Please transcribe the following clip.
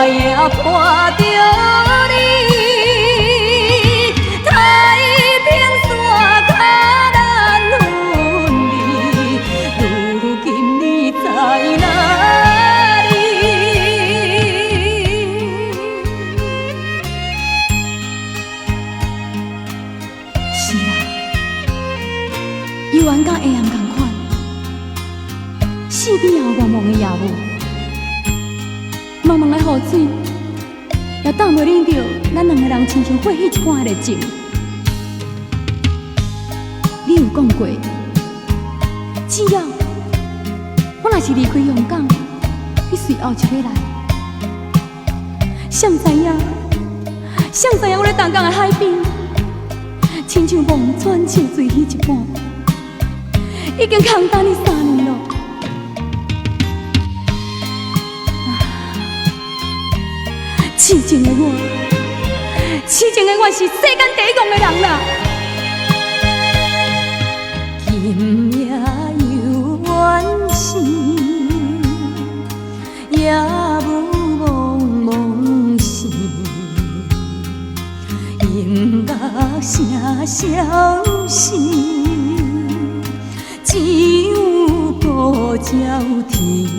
也看着你，太平山脚咱分离，如今你在哪里？是啊，幽暗甲黑暗同款，四边也有茫茫的夜雾。茫茫的雨水，也挡袂忍着咱两个人亲像火火一般的热情。你有讲过，只要我若是离开香港，你随后就要来。谁知影我咧东港的海边，亲像梦转像水鱼一般，已经空等你3年了。痴情的我是世间第一戆的人啦。今夜有远视，夜雾蒙蒙是，音乐声消失，只有孤鸟啼。